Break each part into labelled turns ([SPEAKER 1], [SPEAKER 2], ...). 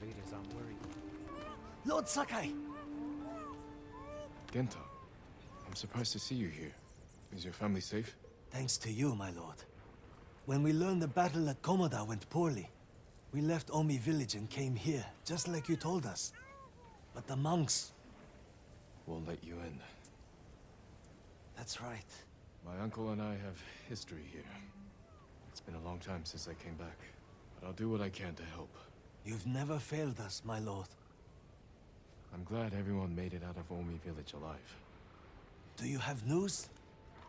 [SPEAKER 1] invaders I'm worried.
[SPEAKER 2] Lord Sakai!
[SPEAKER 3] Genta, I'm surprised to see you here. Is your family safe?
[SPEAKER 2] Thanks to you, my lord. When we learned the battle at Komoda went poorly, we left Omi village and came here, just like you told us. But the monks...
[SPEAKER 3] Won't let you in.
[SPEAKER 2] That's right.
[SPEAKER 3] My uncle and I have history here. It's been a long time since I came back, but I'll do what I can to help.
[SPEAKER 2] You've never failed us, my lord.
[SPEAKER 3] I'm glad everyone made it out of Omi village alive.
[SPEAKER 2] Do you have news?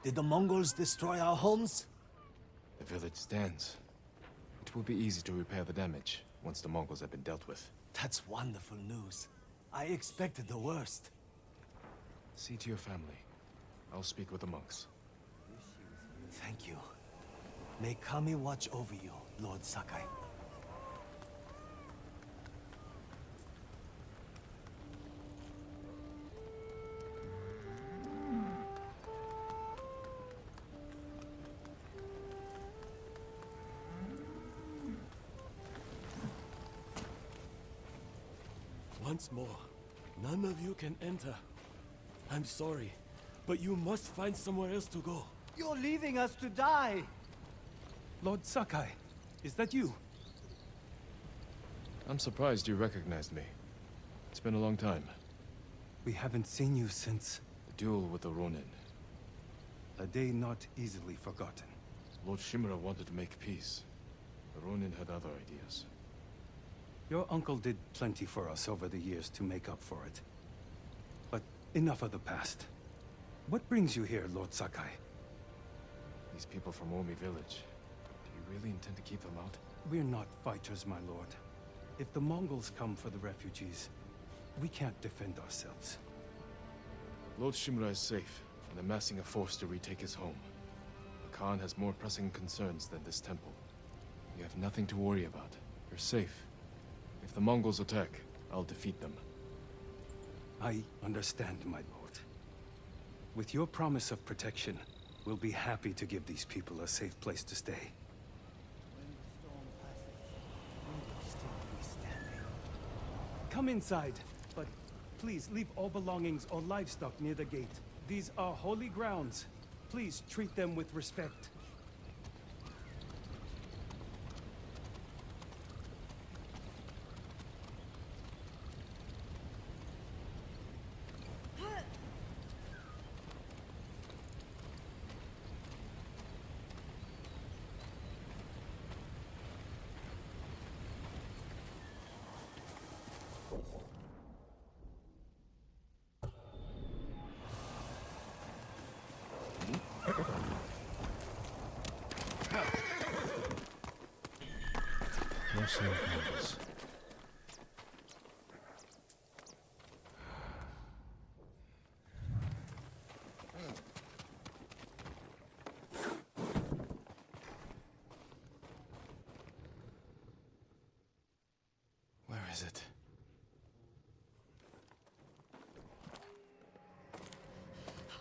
[SPEAKER 2] Did the Mongols destroy our homes?
[SPEAKER 3] The village stands. It will be easy to repair the damage once the Mongols have been dealt with.
[SPEAKER 2] That's wonderful news. I expected the worst.
[SPEAKER 3] See to your family. I'll speak with the monks.
[SPEAKER 2] Thank you. May Kami watch over you, Lord Sakai.
[SPEAKER 4] Once more, none of you can enter. I'm sorry, but you must find somewhere else to go.
[SPEAKER 1] You're leaving us to die!
[SPEAKER 5] Lord Sakai, is that you?
[SPEAKER 3] I'm surprised you recognized me. It's been a long time.
[SPEAKER 5] We haven't seen you since
[SPEAKER 3] The duel with the Ronin.
[SPEAKER 5] a day not easily forgotten.
[SPEAKER 3] Lord Shimura wanted to make peace. The Ronin had other ideas.
[SPEAKER 5] Your uncle did plenty for us over the years to make up for it. But enough of the past. What brings you here, Lord Sakai?
[SPEAKER 3] These people from Omi village. Do you really intend to keep them out?
[SPEAKER 5] We're not fighters, my lord. If the Mongols come for the refugees, we can't defend ourselves.
[SPEAKER 3] Lord Shimura is safe, and amassing a force to retake his home. The Khan has more pressing concerns than this temple. You have nothing to worry about. You're safe. If the Mongols attack, I'll defeat them.
[SPEAKER 5] I understand, my lord. With your promise of protection, we'll be happy to give these people a safe place to stay.
[SPEAKER 1] When the storm passes, we will still be standing.
[SPEAKER 5] Come inside, but please leave all belongings or livestock near the gate. These are holy grounds. Please treat them with respect.
[SPEAKER 3] No sign of Mongols. Where is it?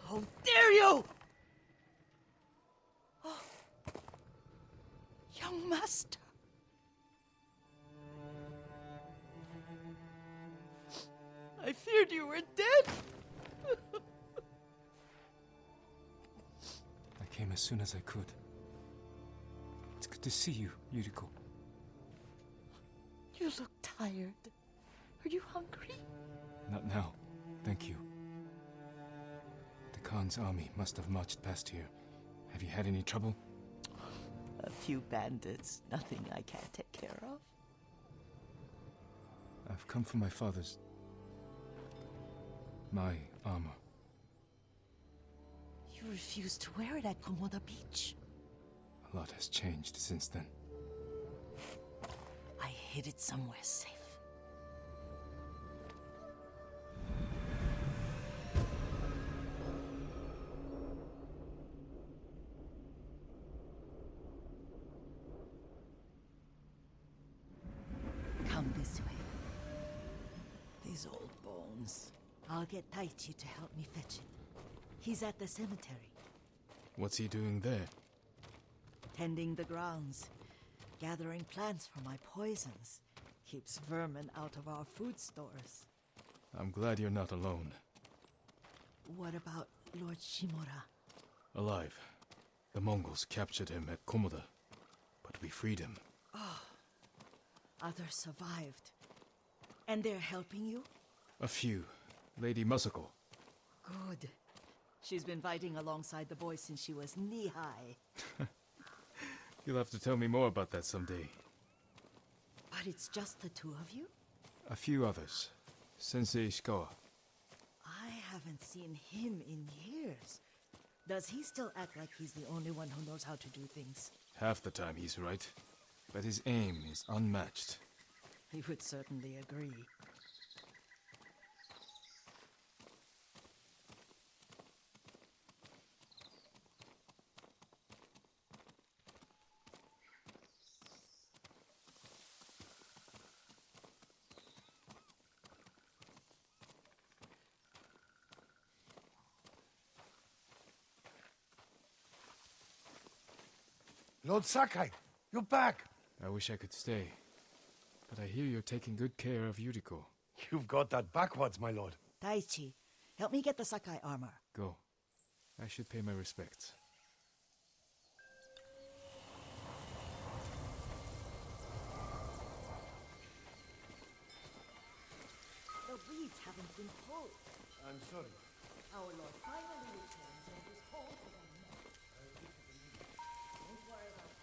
[SPEAKER 6] How dare you! Oh. Young master. I feared you were dead.
[SPEAKER 5] I came as soon as I could. It's good to see you, Yuriko.
[SPEAKER 6] You look tired. Are you hungry?
[SPEAKER 5] Not now, thank you. The Khan's army must have marched past here. Have you had any trouble?
[SPEAKER 6] A few bandits. Nothing I can't take care of.
[SPEAKER 5] I've come for my father's... my armor.
[SPEAKER 6] You refused to wear it at Komoda Beach.
[SPEAKER 5] A lot has changed since then.
[SPEAKER 6] I hid it somewhere safe. Come this way. These old bones. I'll get Taichi to help me fetch it. He's at the cemetery,
[SPEAKER 3] What's he doing there?
[SPEAKER 6] tending the grounds, gathering plants for my poisons. Keeps vermin out of our food stores.
[SPEAKER 3] I'm glad you're not alone.
[SPEAKER 6] What about Lord Shimura?
[SPEAKER 3] Alive. The Mongols captured him at Komoda, but we freed him.
[SPEAKER 6] Others survived. And they're helping you?
[SPEAKER 3] A few. Lady Masako.
[SPEAKER 6] Good. She's been fighting alongside the boys since she was knee-high.
[SPEAKER 3] You'll have to tell me more about that someday.
[SPEAKER 6] But it's just the two of you?
[SPEAKER 3] A few others. Sensei Ishikawa.
[SPEAKER 6] I haven't seen him in years. Does he still act like he's the only one who knows how to do things?
[SPEAKER 3] Half the time he's right, but his aim is unmatched.
[SPEAKER 6] He would certainly agree.
[SPEAKER 7] Lord Sakai, you're back.
[SPEAKER 3] I wish I could stay, but I hear you're taking good care of Yuriko.
[SPEAKER 7] You've got that backwards, my lord.
[SPEAKER 6] Daichi, help me get the Sakai armor.
[SPEAKER 3] Go. I should pay my respects.
[SPEAKER 6] The weeds haven't been pulled.
[SPEAKER 7] I'm sorry.
[SPEAKER 6] Our Lord finally returns and is whole for the night. Don't worry about that.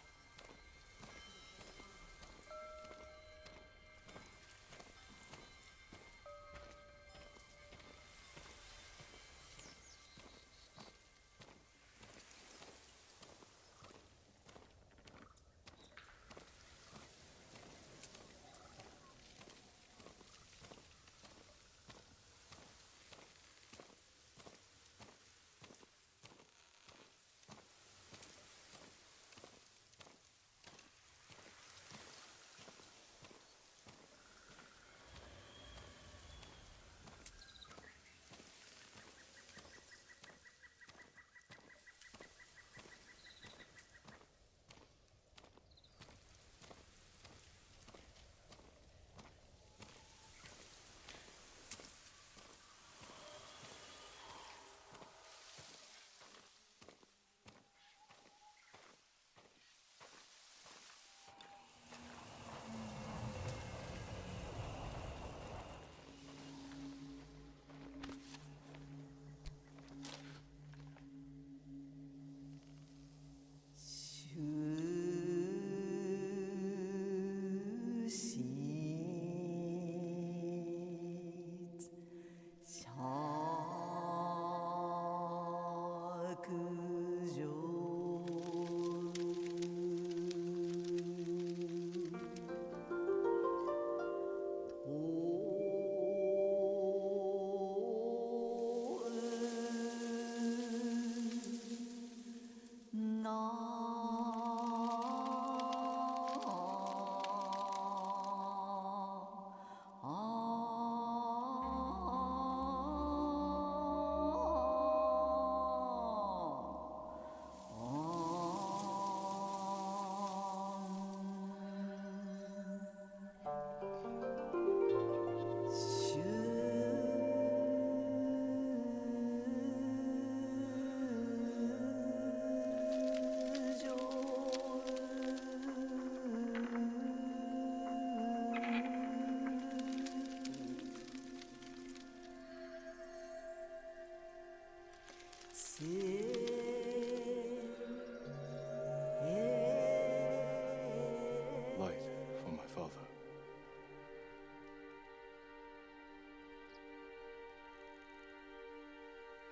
[SPEAKER 3] Light for my father.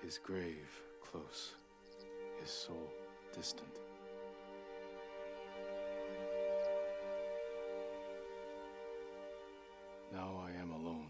[SPEAKER 3] His grave close, his soul distant. Now I am alone.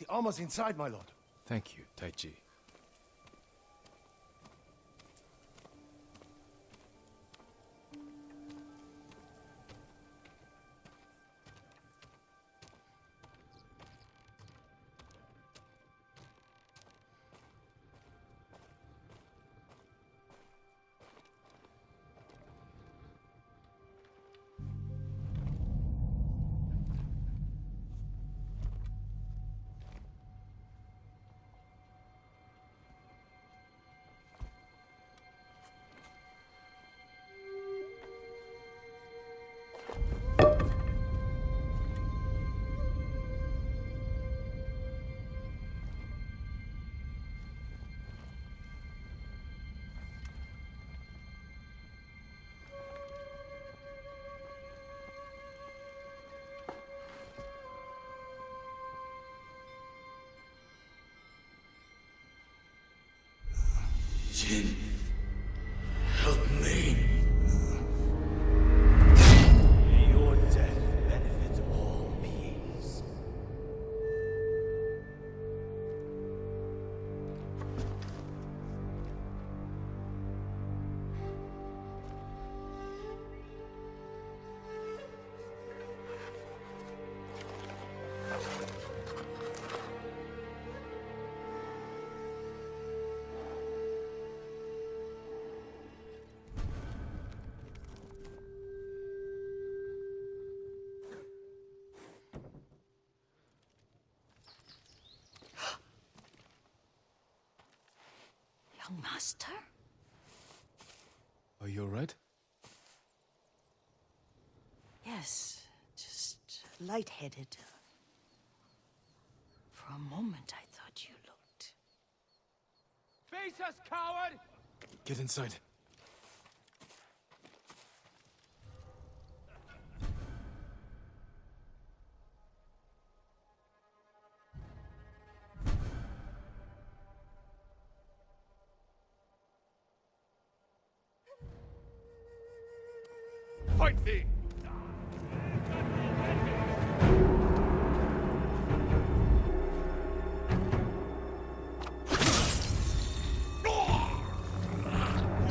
[SPEAKER 7] The armor's inside, my lord.
[SPEAKER 3] Thank you, Taichi.
[SPEAKER 4] Jin, help me.
[SPEAKER 1] May your death benefit all beings.
[SPEAKER 6] Young master?
[SPEAKER 3] Are you alright?
[SPEAKER 6] Yes, just lightheaded. For a moment, I thought you looked...
[SPEAKER 1] Face us, coward!
[SPEAKER 3] Get inside.
[SPEAKER 7] Fight me!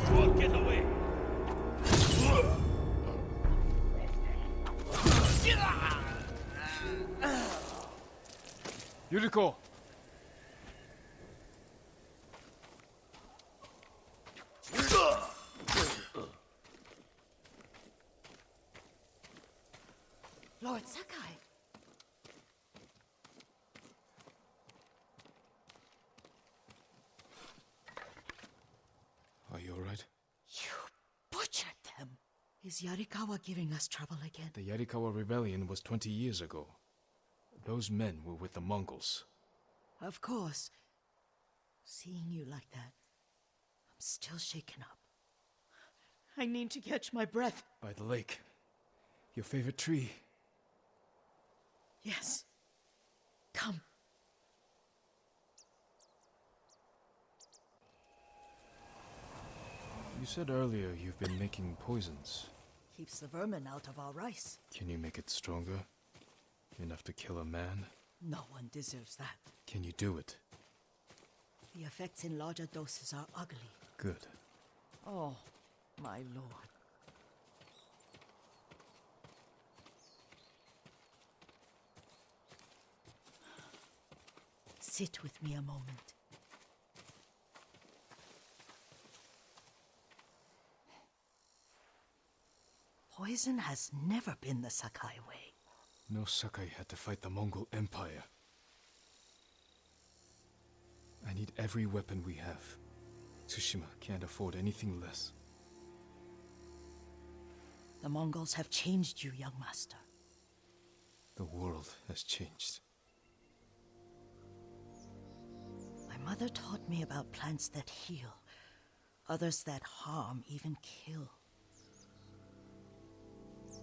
[SPEAKER 1] You won't get away!
[SPEAKER 3] Yuriko!
[SPEAKER 6] Lord Sakai!
[SPEAKER 3] Are you alright?
[SPEAKER 6] You butchered them! Is Yarikawa giving us trouble again?
[SPEAKER 3] The Yarikawa rebellion was 20 years ago. Those men were with the Mongols.
[SPEAKER 6] Of course. Seeing you like that, I'm still shaken up. I need to catch my breath.
[SPEAKER 3] By the lake. Your favorite tree.
[SPEAKER 6] Yes. Come.
[SPEAKER 3] You said earlier you've been making poisons.
[SPEAKER 6] Keeps the vermin out of our rice.
[SPEAKER 3] Can you make it stronger? Enough to kill a man?
[SPEAKER 6] No one deserves that.
[SPEAKER 3] Can you do it?
[SPEAKER 6] The effects in larger doses are ugly.
[SPEAKER 3] Good.
[SPEAKER 6] Oh, my lord. Sit with me a moment. Poison has never been the Sakai way.
[SPEAKER 3] No Sakai had to fight the Mongol Empire. I need every weapon we have. Tsushima can't afford anything less.
[SPEAKER 6] The Mongols have changed you, young master.
[SPEAKER 3] The world has changed.
[SPEAKER 6] My mother taught me about plants that heal, others that harm, even kill.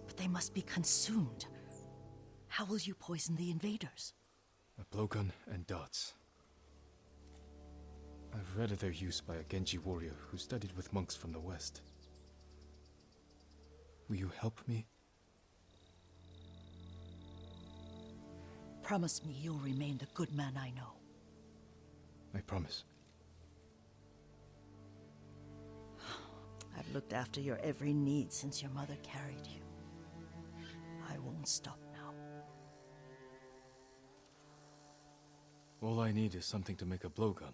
[SPEAKER 6] But they must be consumed. How will you poison the invaders?
[SPEAKER 3] A blowgun and dots. I've read of their use by a Genji warrior who studied with monks from the west. Will you help me?
[SPEAKER 6] Promise me you'll remain the good man I know.
[SPEAKER 3] I promise.
[SPEAKER 6] I've looked after your every need since your mother carried you. I won't stop now.
[SPEAKER 3] All I need is something to make a blowgun.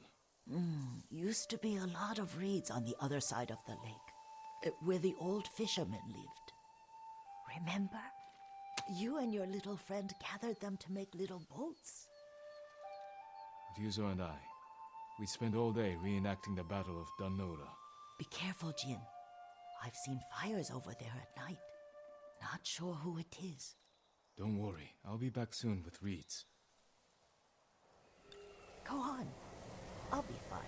[SPEAKER 6] Used to be a lot of reeds on the other side of the lake, where the old fishermen lived. Remember? You and your little friend gathered them to make little boats.
[SPEAKER 3] Ryuzo and I, we spent all day reenacting the Battle of Danora.
[SPEAKER 6] Be careful, Jin. I've seen fires over there at night. Not sure who it is.
[SPEAKER 3] Don't worry, I'll be back soon with reeds.
[SPEAKER 6] Go on. I'll be fine.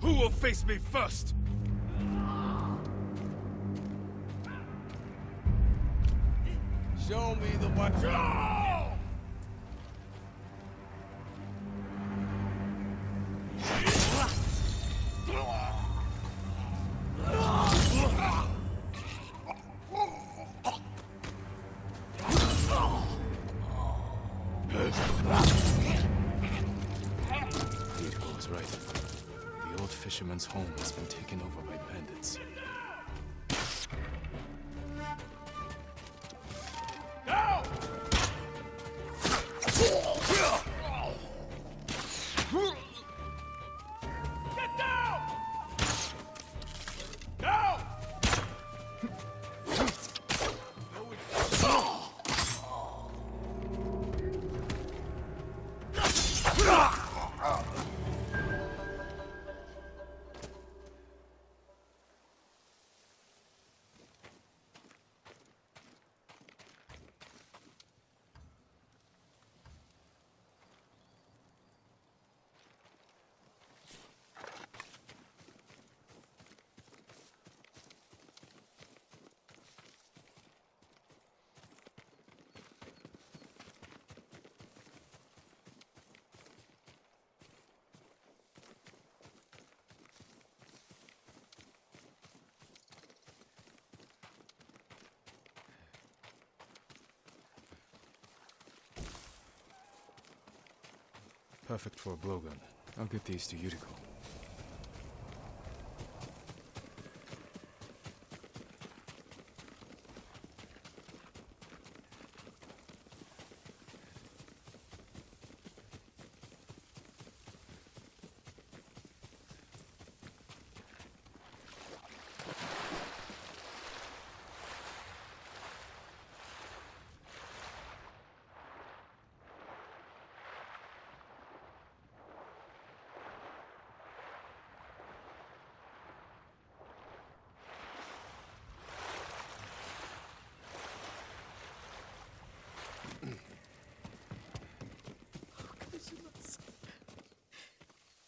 [SPEAKER 4] Who will face me first?
[SPEAKER 7] Show me the one.
[SPEAKER 3] Yuriko was right. The old fisherman's home has been taken over by bandits. Perfect for a blowgun. I'll get these to Yuriko.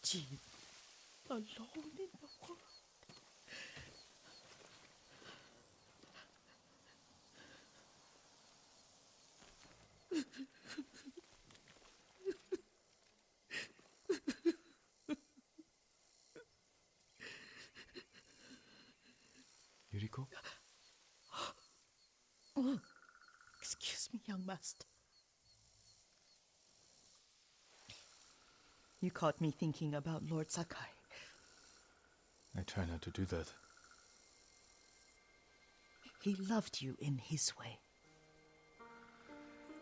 [SPEAKER 6] Jin, alone in the world.
[SPEAKER 3] Yuriko?
[SPEAKER 6] Excuse me, young master. You caught me thinking about Lord Sakai.
[SPEAKER 3] I try not to do that.
[SPEAKER 6] He loved you in his way.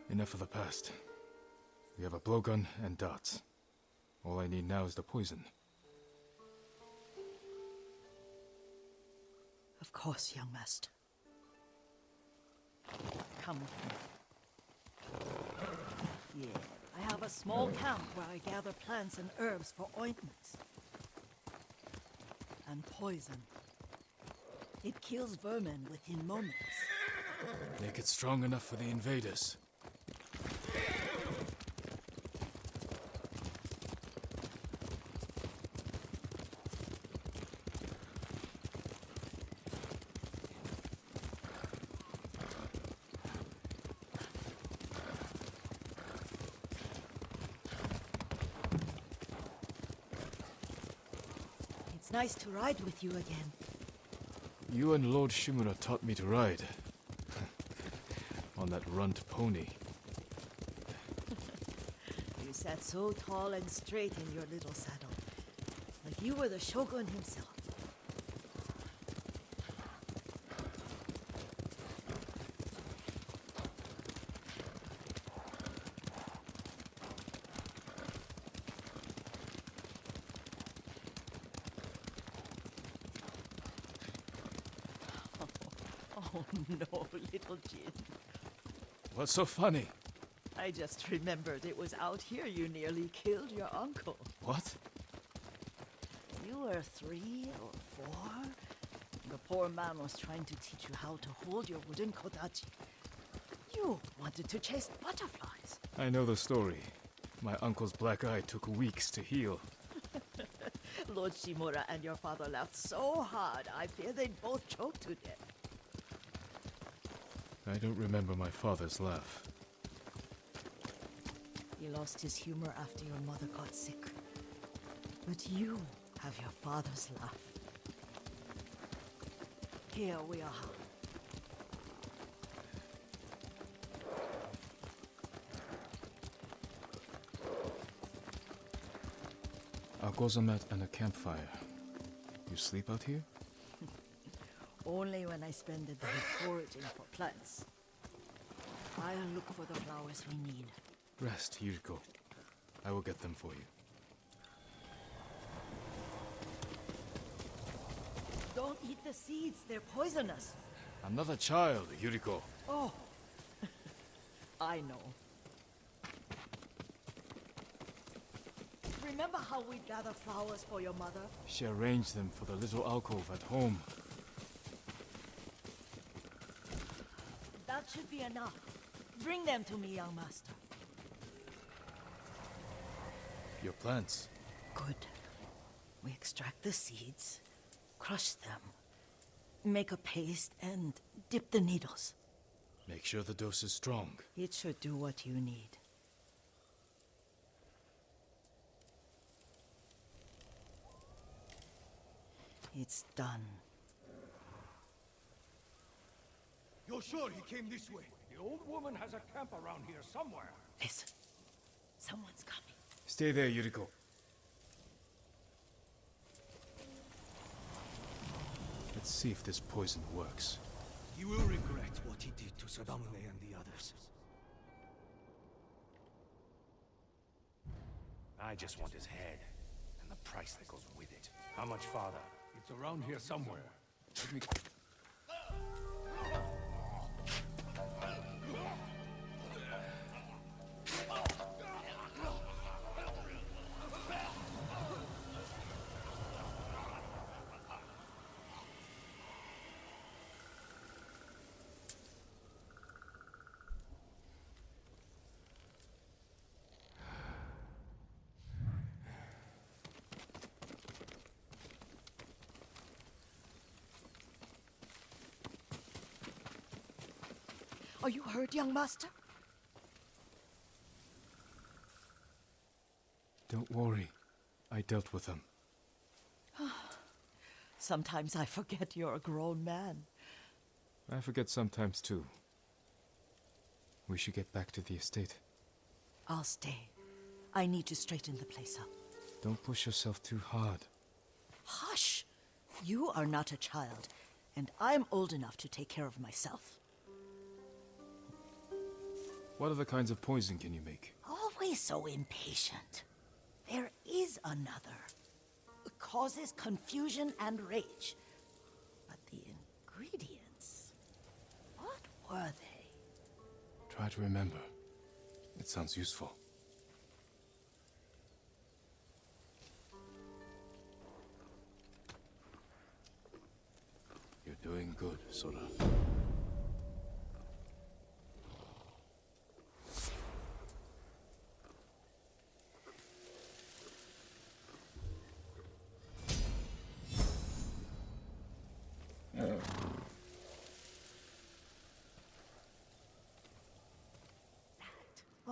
[SPEAKER 3] Enough of the past. We have a blowgun and darts. All I need now is the poison.
[SPEAKER 6] Of course, young master. Come with me. Yeah, I have a small camp where I gather plants and herbs for ointments. And poison. It kills vermin within moments.
[SPEAKER 3] Make it strong enough for the invaders.
[SPEAKER 6] It's nice to ride with you again.
[SPEAKER 3] You and Lord Shimura taught me to ride. On that runt pony.
[SPEAKER 6] You sat so tall and straight in your little saddle. Like you were the shogun himself. Oh no, little Jin.
[SPEAKER 3] What's so funny?
[SPEAKER 6] I just remembered it was out here you nearly killed your uncle.
[SPEAKER 3] What?
[SPEAKER 6] You were 3 or 4. The poor man was trying to teach you how to hold your wooden kodachi. You wanted to chase butterflies.
[SPEAKER 3] I know the story. My uncle's black eye took weeks to heal.
[SPEAKER 6] Lord Shimura and your father laughed so hard, I fear they'd both choke to death.
[SPEAKER 3] I don't remember my father's laugh.
[SPEAKER 6] He lost his humor after your mother got sick. But you have your father's laugh. Here we are.
[SPEAKER 3] A gozamat and a campfire. You sleep out here?
[SPEAKER 6] Only when I spend the day foraging for plants. I'll look for the flowers we need.
[SPEAKER 3] Rest, Yuriko. I will get them for you.
[SPEAKER 6] Don't eat the seeds, they're poisonous.
[SPEAKER 3] I'm not a child, Yuriko.
[SPEAKER 6] Oh, I know. Remember how we gather flowers for your mother?
[SPEAKER 3] She arranged them for the little alcove at home.
[SPEAKER 6] That should be enough. Bring them to me, young master.
[SPEAKER 3] Your plants.
[SPEAKER 6] Good. We extract the seeds, crush them, make a paste, and dip the needles.
[SPEAKER 3] Make sure the dose is strong.
[SPEAKER 6] It should do what you need. It's done.
[SPEAKER 1] You're sure he came this way?
[SPEAKER 8] The old woman has a camp around here somewhere.
[SPEAKER 6] Listen. Someone's coming.
[SPEAKER 3] Stay there, Yuriko. Let's see if this poison works.
[SPEAKER 1] He will regret what he did to Sadamune and the others.
[SPEAKER 8] I just want his head, and the price that goes with it. How much farther? It's around here somewhere. Let me...
[SPEAKER 6] Are you hurt, young master?
[SPEAKER 3] Don't worry. I dealt with them.
[SPEAKER 6] Sometimes I forget you're a grown man.
[SPEAKER 3] I forget sometimes too. We should get back to the estate.
[SPEAKER 6] I'll stay. I need to straighten the place up.
[SPEAKER 3] Don't push yourself too hard.
[SPEAKER 6] Hush! You are not a child, and I'm old enough to take care of myself.
[SPEAKER 3] What other kinds of poison can you make?
[SPEAKER 6] Always so impatient. There is another. It causes confusion and rage. But the ingredients... what were they?
[SPEAKER 3] Try to remember. It sounds useful. You're doing good, Sora.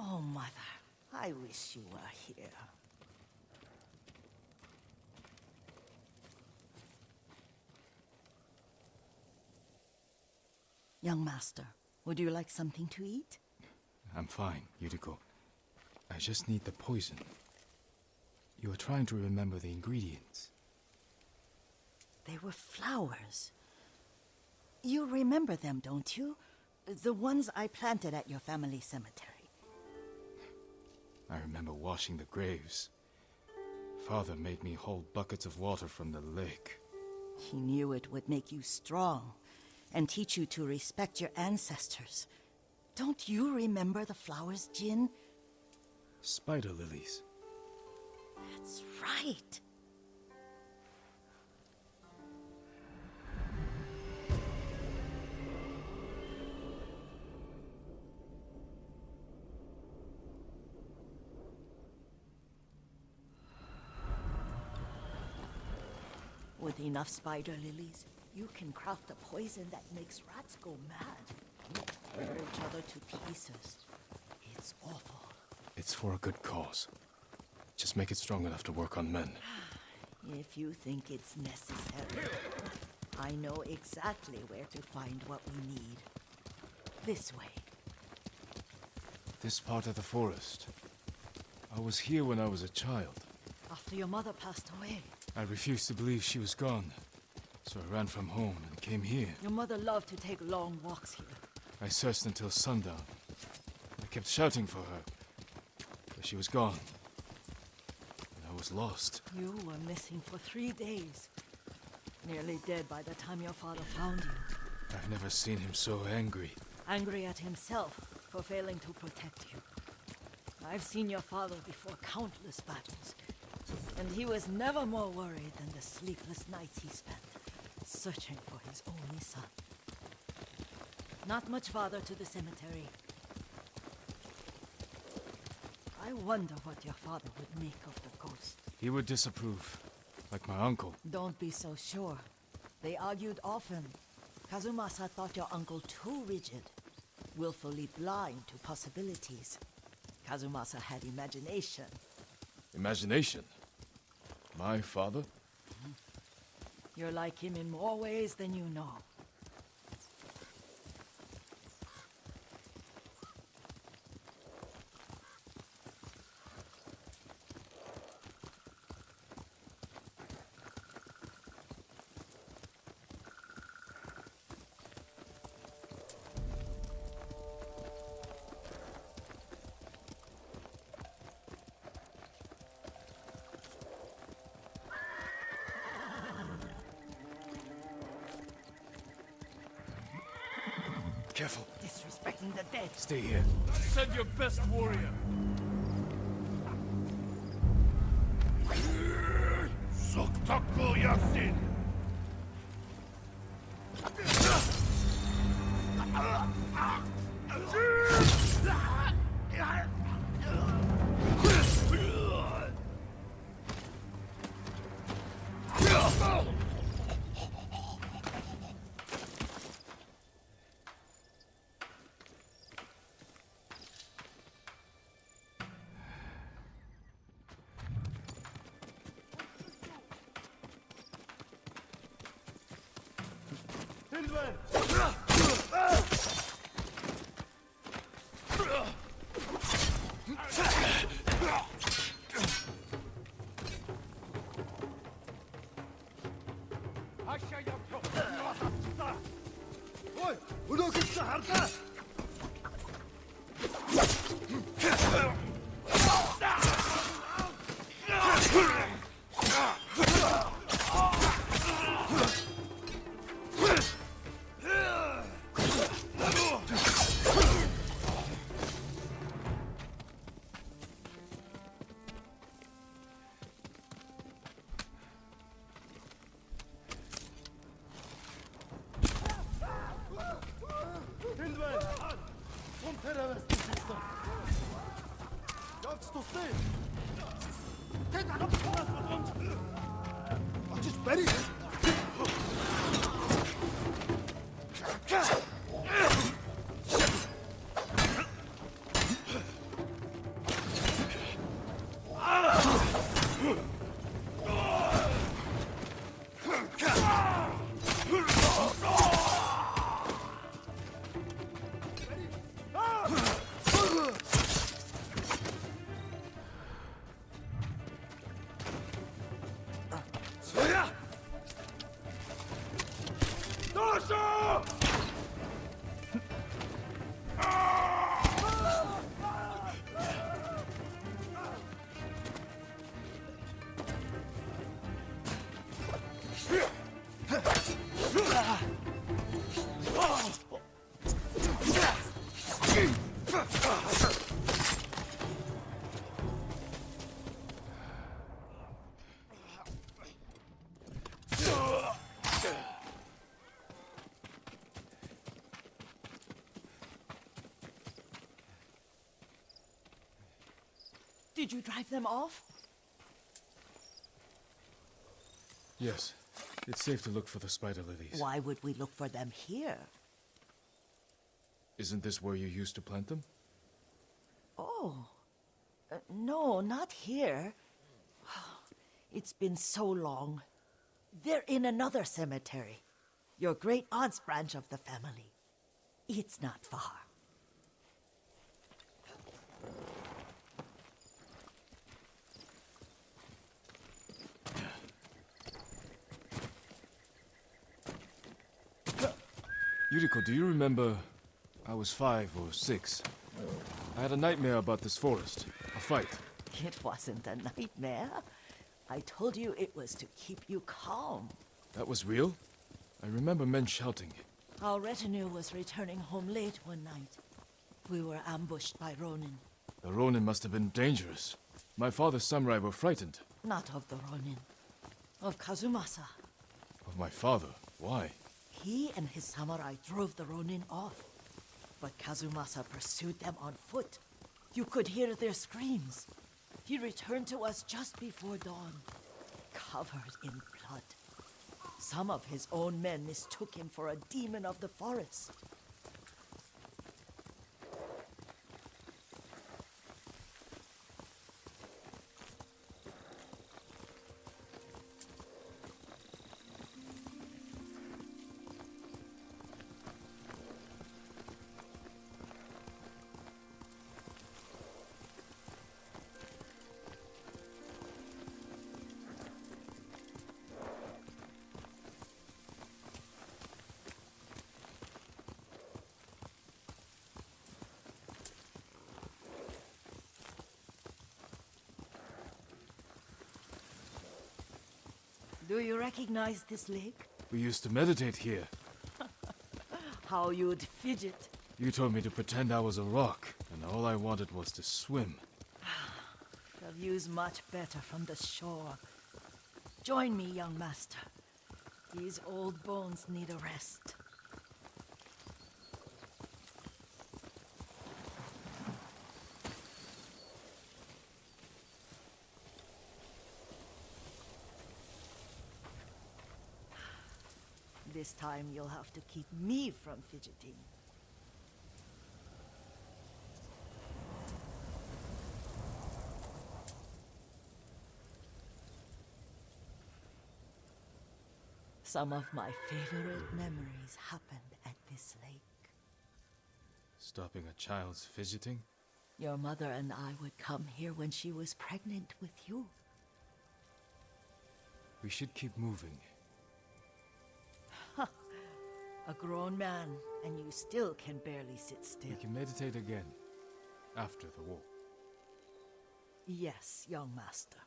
[SPEAKER 6] Oh, Mother, I wish you were here. Young master, would you like something to eat?
[SPEAKER 3] I'm fine, Yuriko. I just need the poison. You are trying to remember the ingredients.
[SPEAKER 6] They were flowers. You remember them, don't you? The ones I planted at your family cemetery.
[SPEAKER 3] I remember washing the graves. Father made me hold buckets of water from the lake.
[SPEAKER 6] He knew it would make you strong and teach you to respect your ancestors. Don't you remember the flowers, Jin?
[SPEAKER 3] Spider lilies.
[SPEAKER 6] That's right. With enough spider lilies, you can craft a poison that makes rats go mad. Tear each other to pieces. It's awful.
[SPEAKER 3] It's for a good cause. Just make it strong enough to work on men.
[SPEAKER 6] If you think it's necessary, I know exactly where to find what we need. This way.
[SPEAKER 3] This part of the forest. I was here when I was a child.
[SPEAKER 6] After your mother passed away.
[SPEAKER 3] I refused to believe she was gone. So I ran from home and came here.
[SPEAKER 6] Your mother loved to take long walks here.
[SPEAKER 3] I searched until sundown. I kept shouting for her. But she was gone. And I was lost.
[SPEAKER 6] You were missing for 3 days. Nearly dead by the time your father found you.
[SPEAKER 3] I've never seen him so angry.
[SPEAKER 6] Angry at himself for failing to protect you. I've seen your father before countless battles. And he was never more worried than the sleepless nights he spent searching for his only son. Not much farther to the cemetery. I wonder what your father would make of the ghost.
[SPEAKER 3] He would disapprove, like my uncle.
[SPEAKER 6] Don't be so sure. They argued often. Kazumasa thought your uncle too rigid, willfully blind to possibilities. Kazumasa had imagination.
[SPEAKER 3] Imagination? My father?
[SPEAKER 6] You're like him in more ways than you know.
[SPEAKER 3] Careful.
[SPEAKER 6] Disrespecting the dead.
[SPEAKER 3] Stay here.
[SPEAKER 4] Send your best warrior.
[SPEAKER 8] Soktaku Yasin!
[SPEAKER 1] sto stay. Just Betty.
[SPEAKER 6] Did you drive them off?
[SPEAKER 3] Yes. It's safe to look for the spider lilies.
[SPEAKER 6] Why would we look for them here?
[SPEAKER 3] Isn't this where you used to plant them?
[SPEAKER 6] Oh. No, not here. It's been so long. They're in another cemetery. Your great-aunt's branch of the family. It's not far.
[SPEAKER 3] Yuriko, do you remember... I was 5 or 6. I had a nightmare about this forest. A fight.
[SPEAKER 6] It wasn't a nightmare. I told you it was to keep you calm.
[SPEAKER 3] That was real? I remember men shouting.
[SPEAKER 6] Our retinue was returning home late one night. We were ambushed by Ronin.
[SPEAKER 3] The Ronin must have been dangerous. My father's samurai were frightened.
[SPEAKER 6] Not of the Ronin. Of Kazumasa.
[SPEAKER 3] Of my father? Why?
[SPEAKER 6] He and his samurai drove the Ronin off. But Kazumasa pursued them on foot. You could hear their screams. He returned to us just before dawn, covered in blood. Some of his own men mistook him for a demon of the forest. Do you recognize this lake?
[SPEAKER 3] We used to meditate here.
[SPEAKER 6] How you'd fidget.
[SPEAKER 3] You told me to pretend I was a rock, and all I wanted was to swim.
[SPEAKER 6] The view's much better from the shore. Join me, young master. These old bones need a rest. This time you'll have to keep me from fidgeting. Some of my favorite memories happened at this lake.
[SPEAKER 3] Stopping a child's fidgeting?
[SPEAKER 6] Your mother and I would come here when she was pregnant with you.
[SPEAKER 3] We should keep moving.
[SPEAKER 6] A grown man, and you still can barely sit still.
[SPEAKER 3] We can meditate again, after the war.
[SPEAKER 6] Yes, young master.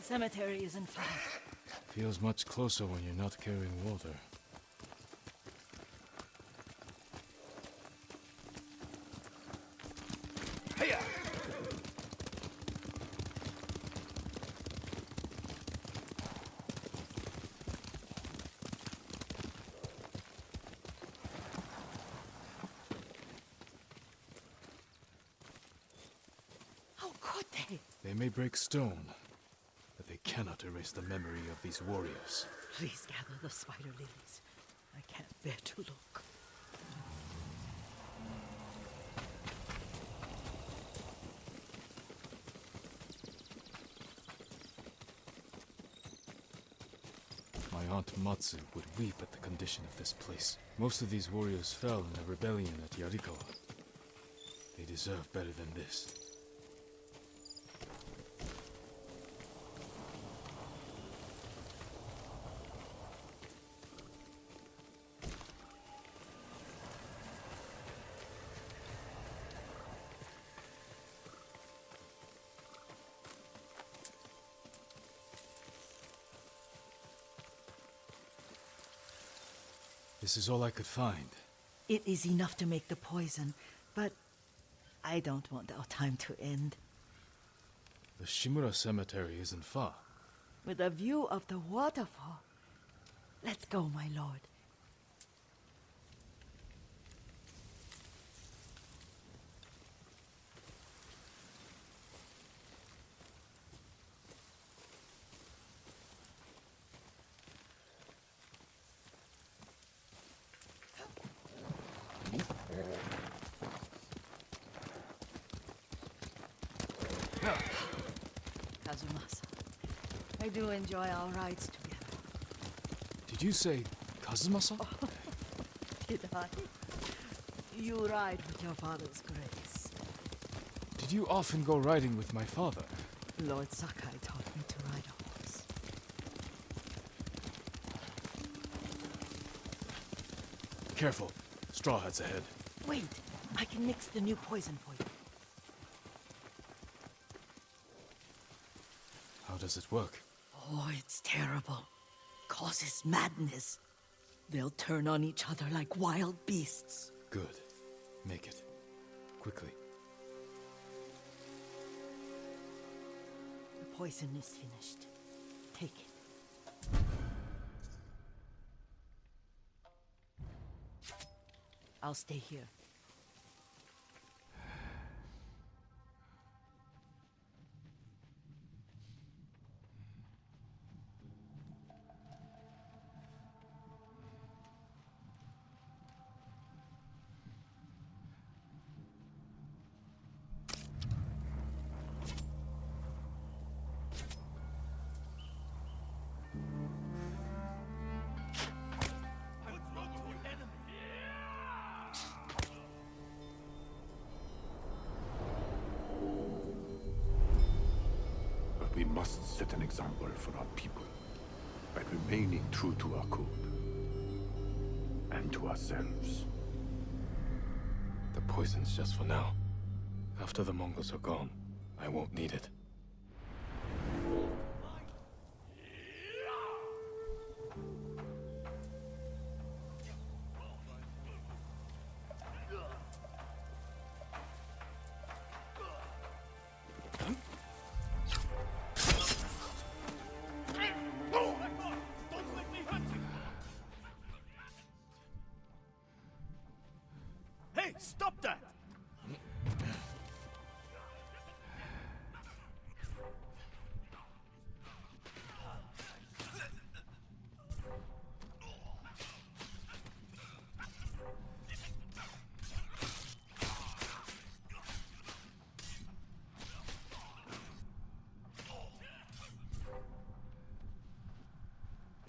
[SPEAKER 6] Cemetery isn't far.
[SPEAKER 3] Feels much closer when you're not carrying water.
[SPEAKER 6] How could they?
[SPEAKER 3] They may break stone, but they cannot erase the memory of these warriors.
[SPEAKER 6] Please gather the spider lilies. I can't bear to look.
[SPEAKER 3] My aunt Matsu would weep at the condition of this place. Most of these warriors fell in a rebellion at Yarikawa. They deserve better than this. This is all I could find.
[SPEAKER 6] It is enough to make the poison, but I don't want our time to end.
[SPEAKER 3] The Shimura Cemetery isn't far.
[SPEAKER 6] With a view of the waterfall. Let's go, my lord. Kazumasa, I do enjoy our rides together.
[SPEAKER 3] Did you say Kazumasa?
[SPEAKER 6] Did I? You ride with your father's grace.
[SPEAKER 3] Did you often go riding with my father?
[SPEAKER 6] Lord Sakai taught me to ride a horse.
[SPEAKER 3] Careful. Straw Hat's ahead.
[SPEAKER 6] Wait, I can mix the new poison for you.
[SPEAKER 3] How does it work?
[SPEAKER 6] Oh, it's terrible. Causes madness. They'll turn on each other like wild beasts.
[SPEAKER 3] Good. Make it. Quickly.
[SPEAKER 6] The poison is finished. Take it. I'll stay here.
[SPEAKER 8] We must set an example for our people by remaining true to our code and to ourselves.
[SPEAKER 3] The poison's just for now. After the Mongols are gone, I won't need it.
[SPEAKER 7] Hey, stop that!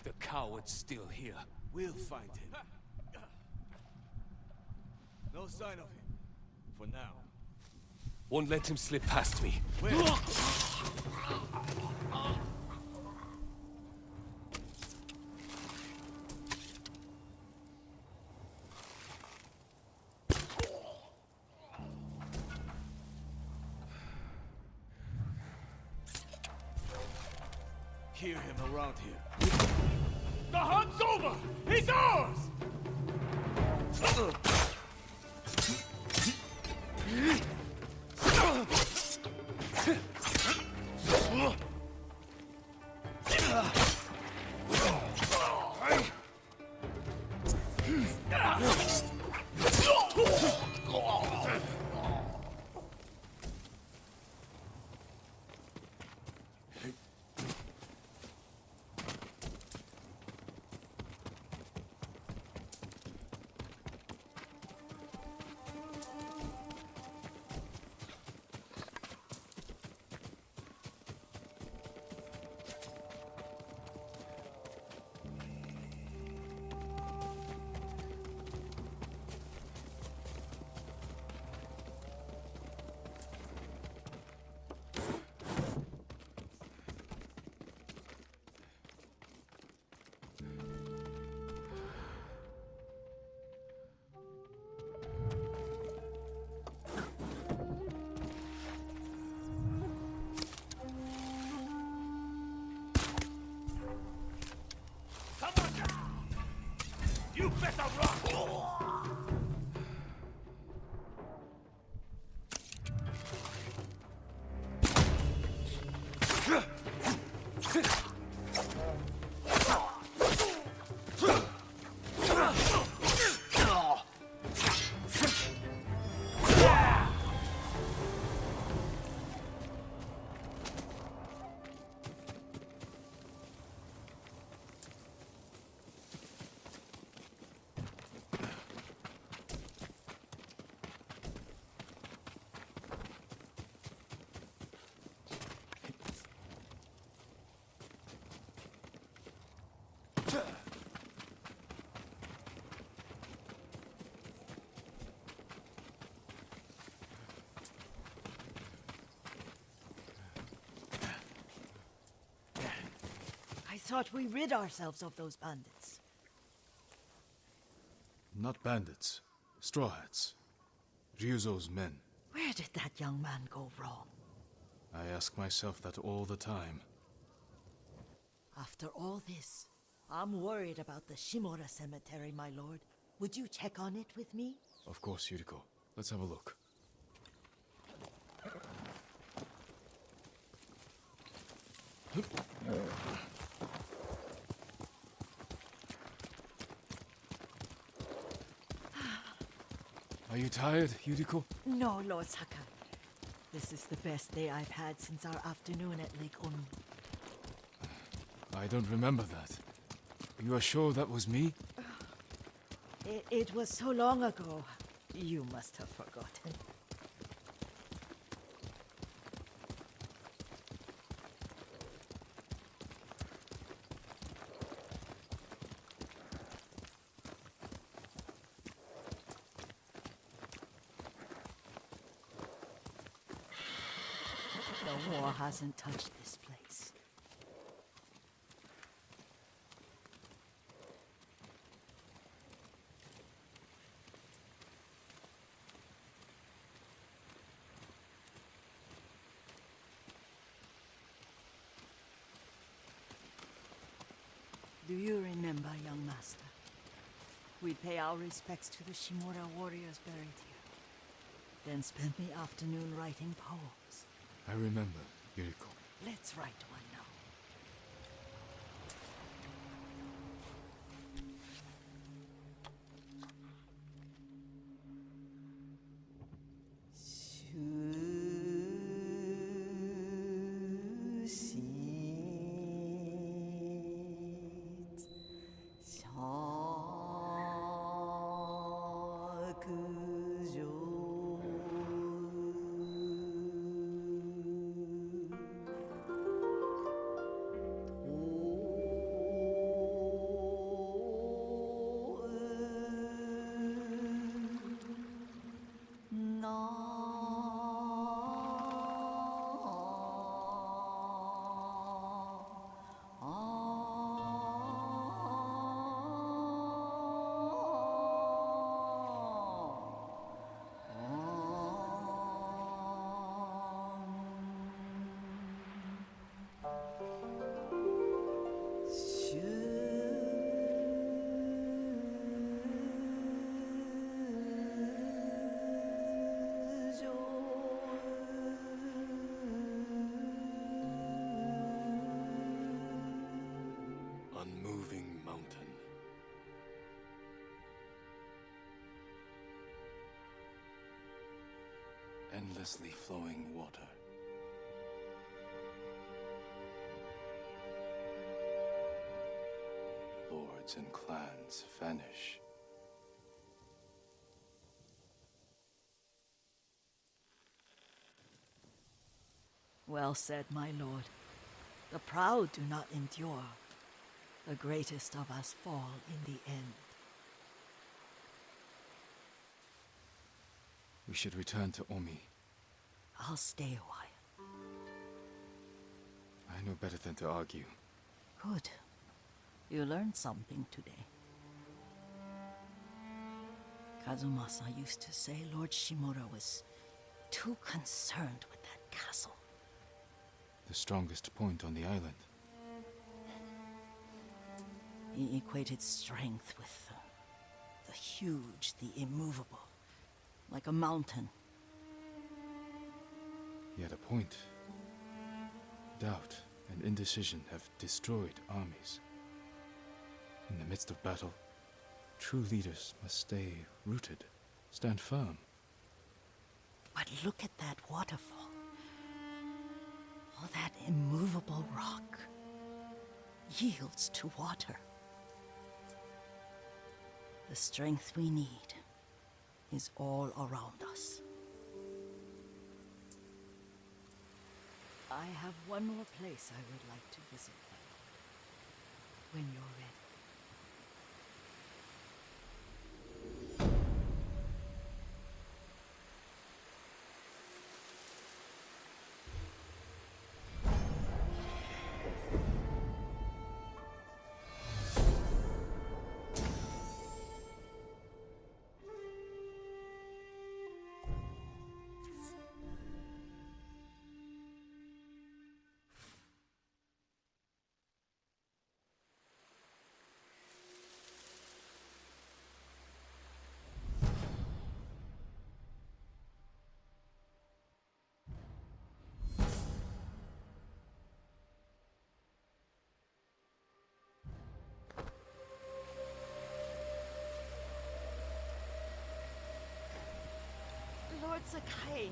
[SPEAKER 4] The coward's still here.
[SPEAKER 7] We'll find him. No sign of him. For now.
[SPEAKER 4] Won't let him slip past me.
[SPEAKER 7] Where? hear him around here.
[SPEAKER 4] The hunt's over! He's ours!
[SPEAKER 7] You better run!
[SPEAKER 6] I thought we rid ourselves of those bandits.
[SPEAKER 3] Not bandits. Straw Hats. Ryuzo's men.
[SPEAKER 6] Where did that young man go wrong?
[SPEAKER 3] I ask myself that all the time.
[SPEAKER 6] After all this, I'm worried about the Shimura cemetery, my lord. Would you check on it with me?
[SPEAKER 3] Of course, Yuriko. Let's have a look. Are you tired, Yuriko?
[SPEAKER 6] No, Lord Sakai. This is the best day I've had since our afternoon at Lake Onu.
[SPEAKER 3] I don't remember that. You are sure that was me?
[SPEAKER 6] It was so long ago. You must have forgotten. The war hasn't touched this place. Do you remember, young master? We'd pay our respects to the Shimura warriors buried here. Then spend the afternoon writing poems.
[SPEAKER 3] I remember, Yuriko.
[SPEAKER 6] Let's write one now.
[SPEAKER 3] endlessly flowing water. Lords and clans vanish.
[SPEAKER 6] Well said, my lord. The proud do not endure. The greatest of us fall in the end.
[SPEAKER 3] We should return to Omi.
[SPEAKER 6] I'll stay a while.
[SPEAKER 3] I know better than to argue.
[SPEAKER 6] Good. You learned something today. Kazumasa used to say Lord Shimura was too concerned with that castle.
[SPEAKER 3] The strongest point on the island.
[SPEAKER 6] He equated strength with the huge, the immovable, like a mountain.
[SPEAKER 3] He had a point. Doubt and indecision have destroyed armies. In the midst of battle, true leaders must stay rooted, stand firm.
[SPEAKER 6] But look at that waterfall. All that immovable rock yields to water. The strength we need is all around us. I have one more place I would like to visit, when you're ready. Lord Sakai,